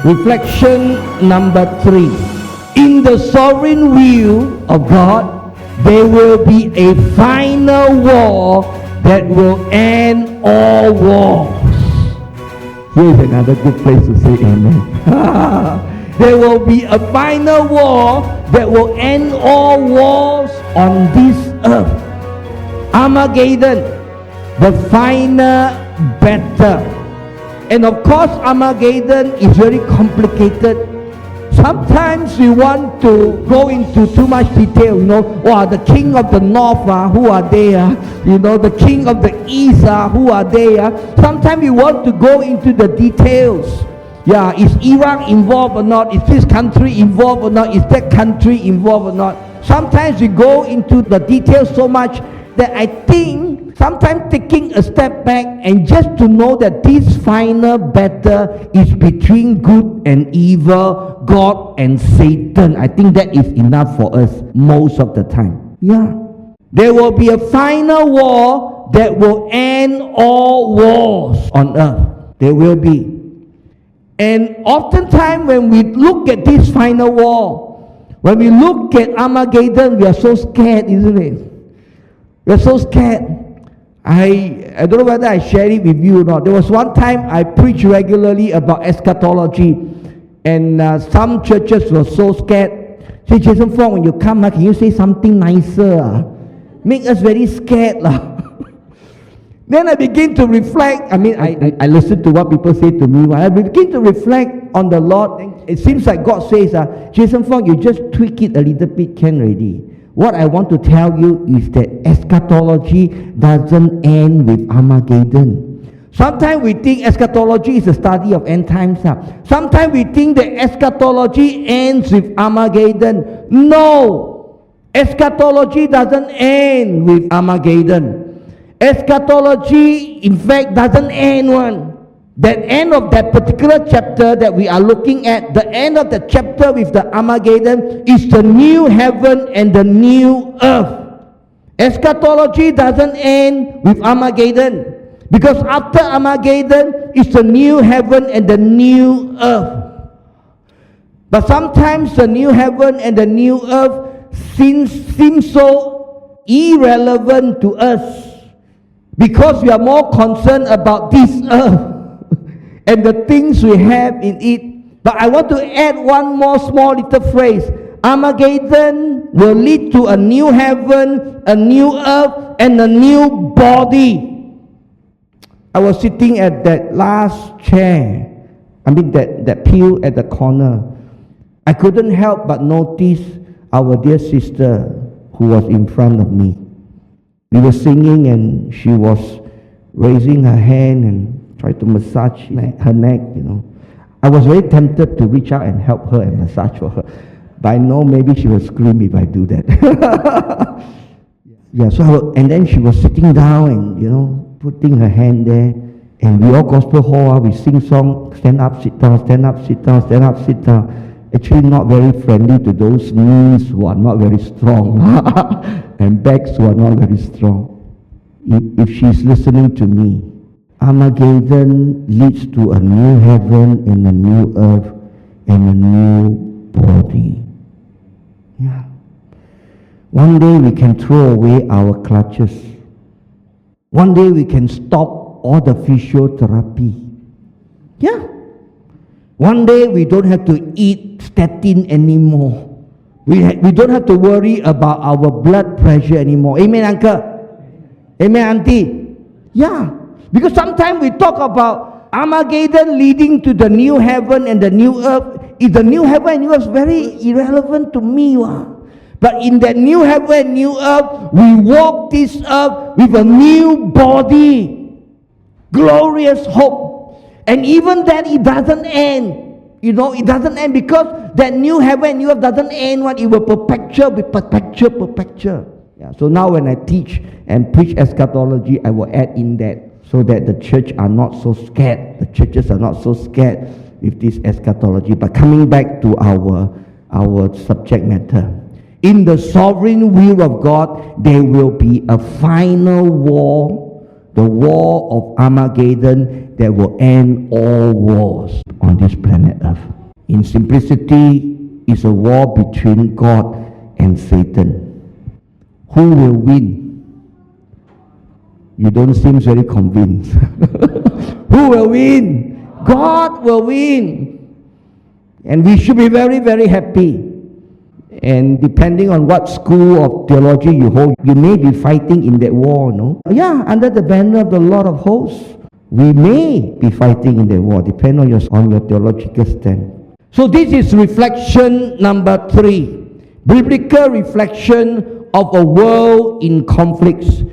Reflection number 3. In the sovereign will of God, there will be a final war that will end all wars. Here's another good place to say amen. There will be a final war that will end all wars on this earth. Armageddon, the final battle. And of course, Armageddon is very complicated. Sometimes we want to go into too much detail, the king of the north, who are they? The king of the east, who are they? Sometimes we want to go into the details. Is Iraq involved or not? Is this country involved or not? Is that country involved or not? Sometimes we go into the details so much that I think sometimes taking a step back and just to know that this final battle is between good and evil, God and Satan, I think that is enough for us most of the time. There will be a final war that will end all wars on earth. There will be. And oftentimes when we look at this final war, when we look at Armageddon, we are so scared, isn't it? We are so scared. I don't know whether I shared it with you or not. There was one time I preached regularly about eschatology, and some churches were so scared. Say, Jason Fong, when you come, can you say something nicer? Make us very scared. Then I begin to reflect. I listen to what people say to me. I begin to reflect on the Lord. It seems like God says, Jason Fong, you just tweak it a little bit, can already. What I want to tell you is that eschatology doesn't end with Armageddon. Sometimes we think eschatology is a study of end times. Sometimes we think that eschatology ends with Armageddon. No! Eschatology doesn't end with Armageddon. Eschatology, in fact, doesn't end one. That end of that particular chapter that we are looking at, the end of the chapter with the Armageddon is the new heaven and the new earth. Eschatology doesn't end with Armageddon, because after Armageddon is the new heaven and the new earth. But sometimes the new heaven and the new earth seems so irrelevant to us, because we are more concerned about this earth and the things we have in it. But I want to add one more small little phrase. Armageddon will lead to a new heaven, a new earth, and a new body. I was sitting at that last chair, that pew at the corner. I couldn't help but notice our dear sister who was in front of me. We were singing and she was raising her hand and try to massage her neck, I was very tempted to reach out and help her and massage for her. But I know maybe she will scream if I do that. And then she was sitting down and, putting her hand there. And we all gospel hall, we sing song, stand up, sit down, stand up, sit down, stand up, sit down. Actually not very friendly to those knees who are not very strong. And backs who are not very strong. If she's listening to me, Armageddon leads to a new heaven and a new earth and a new body. One day we can throw away our clutches. One day we can stop all the physiotherapy. One day we don't have to eat statin anymore. We don't have to worry about our blood pressure anymore. Amen, uncle? Amen, auntie? Because sometimes we talk about Armageddon leading to the new heaven and the new earth. Is the new heaven and new earth very irrelevant to me? But in that new heaven and new earth, we walk this earth with a new body. Glorious hope. And even that, it doesn't end. It doesn't end, because that new heaven and new earth doesn't end. It will perpetual. So now when I teach and preach eschatology, I will add in that, so that the church are not so scared. The churches are not so scared with this eschatology. But coming back to our subject matter. In the sovereign will of God, there will be a final war the war of Armageddon that will end all wars on this planet Earth. In simplicity, it's a war between God and Satan. Who will win? You don't seem very convinced. Who will win? God will win. And we should be very, very happy. And depending on what school of theology you hold, you may be fighting in that war, no? Yeah, under the banner of the Lord of hosts, we may be fighting in that war, depending on your theological stand. So this is reflection number 3. Biblical reflection of a world in conflicts.